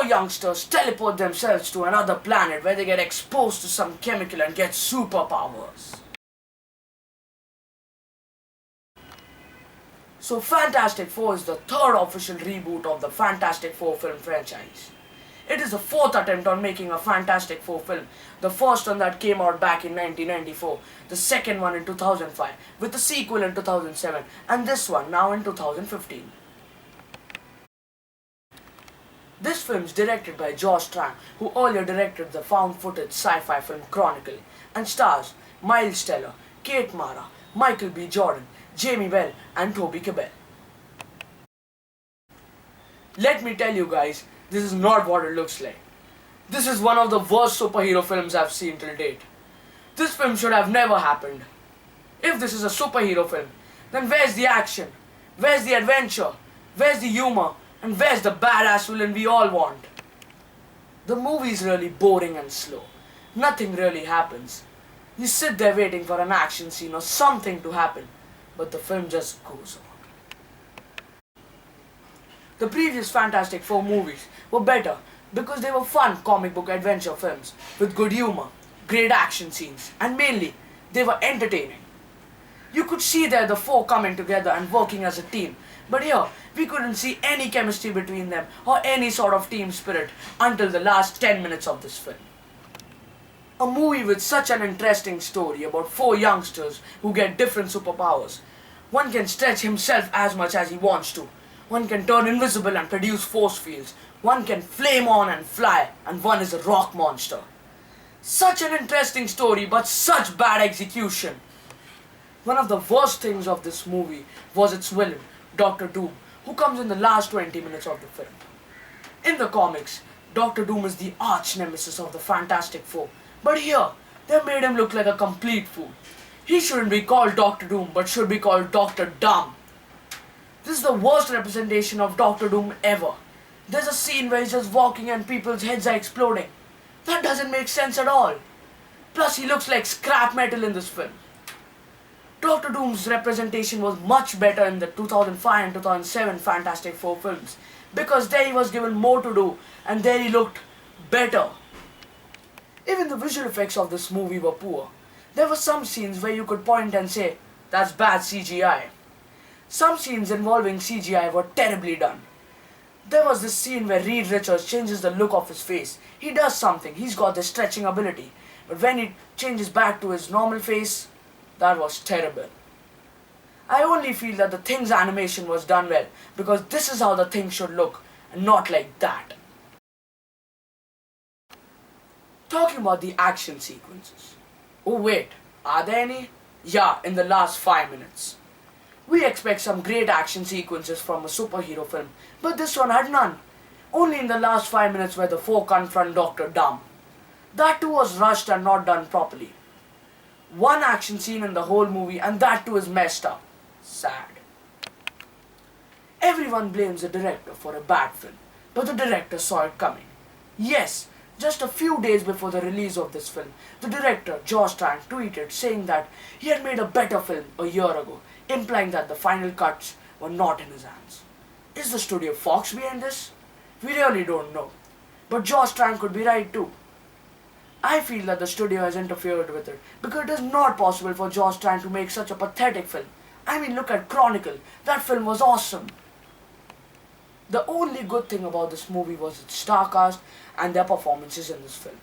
four youngsters teleport themselves to another planet where they get exposed to some chemical and get superpowers. So Fantastic Four is the third official reboot of the Fantastic Four film franchise. It is the fourth attempt on making a Fantastic Four film, the first one that came out back in 1994, the second one in 2005, with the sequel in 2007, and this one now in 2015. This film is directed by Josh Trank, who earlier directed the found-footage sci-fi film Chronicle, and stars Miles Teller, Kate Mara, Michael B. Jordan, Jamie Bell, and Toby Kebbell. Let me tell you guys, this is not what it looks like. This is one of the worst superhero films I've seen till date. This film should have never happened. If this is a superhero film, then where's the action? Where's the adventure? Where's the humor? And where's the badass villain we all want? The movie is really boring and slow. Nothing really happens. You sit there waiting for an action scene or something to happen, but the film just goes on. The previous Fantastic Four movies were better because they were fun comic book adventure films with good humor, great action scenes, and mainly, they were entertaining. You could see there the four coming together and working as a team, but here, we couldn't see any chemistry between them or any sort of team spirit until the last 10 minutes of this film. A movie with such an interesting story about four youngsters who get different superpowers. One can stretch himself as much as he wants to. One can turn invisible and produce force fields. One can flame on and fly, and one is a rock monster. Such an interesting story, but such bad execution. One of the worst things of this movie was its villain, Dr. Doom, who comes in the last 20 minutes of the film. In the comics, Dr. Doom is the arch nemesis of the Fantastic Four, but here, they made him look like a complete fool. He shouldn't be called Dr. Doom, but should be called Dr. Dumb. This is the worst representation of Dr. Doom ever. There's a scene where he's just walking and people's heads are exploding. That doesn't make sense at all. Plus, he looks like scrap metal in this film. Dr. Doom's representation was much better in the 2005 and 2007 Fantastic Four films, because there he was given more to do and there he looked better. Even the visual effects of this movie were poor. There were some scenes where you could point and say, that's bad CGI. Some scenes involving CGI were terribly done. There was this scene where Reed Richards changes the look of his face. He does something, he's got this stretching ability. But when he changes back to his normal face, that was terrible. I only feel that the Thing's animation was done well because this is how the Thing should look and not like that. Talking about the action sequences. Oh wait, are there any? Yeah, in the last 5 minutes. We expect some great action sequences from a superhero film, but this one had none. Only in the last 5 minutes where the four confront Dr. Dumb. That too was rushed and not done properly. One action scene in the whole movie and that too is messed up. Sad. Everyone blames the director for a bad film, but the director saw it coming. Yes, just a few days before the release of this film, the director, Josh Trank, tweeted saying that he had made a better film a year ago, implying that the final cuts were not in his hands. Is the studio Fox behind this? We really don't know. But Josh Trank could be right too. I feel that the studio has interfered with it because it is not possible for Josh Trank to make such a pathetic film. I mean, look at Chronicle. That film was awesome. The only good thing about this movie was its star cast and their performances in this film.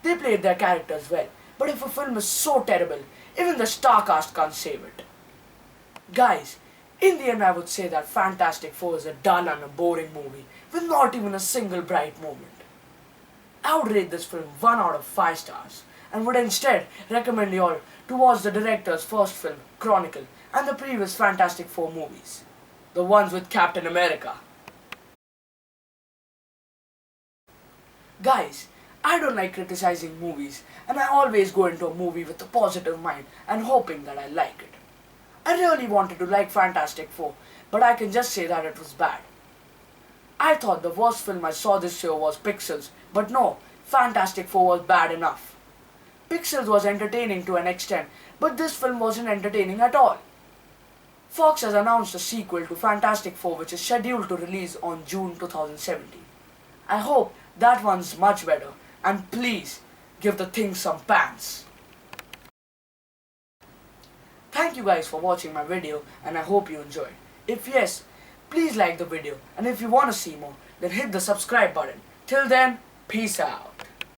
They played their characters well, but if a film is so terrible, even the star cast can't save it. Guys, in the end I would say that Fantastic Four is a dull and a boring movie with not even a single bright moment. I would rate this film 1 out of 5 stars and would instead recommend you all to watch the director's first film, Chronicle, and the previous Fantastic Four movies. The ones with Captain America. Guys, I don't like criticizing movies and I always go into a movie with a positive mind and hoping that I like it. I really wanted to like Fantastic Four, but I can just say that it was bad. I thought the worst film I saw this year was Pixels, but no, Fantastic Four was bad enough. Pixels was entertaining to an extent, but this film wasn't entertaining at all. Fox has announced a sequel to Fantastic Four which is scheduled to release on June 2017. I hope that one's much better, and please give the thing some pants. Thank you guys for watching my video, and I hope you enjoyed. If yes, please like the video, and if you want to see more, then hit the subscribe button. Till then, peace out.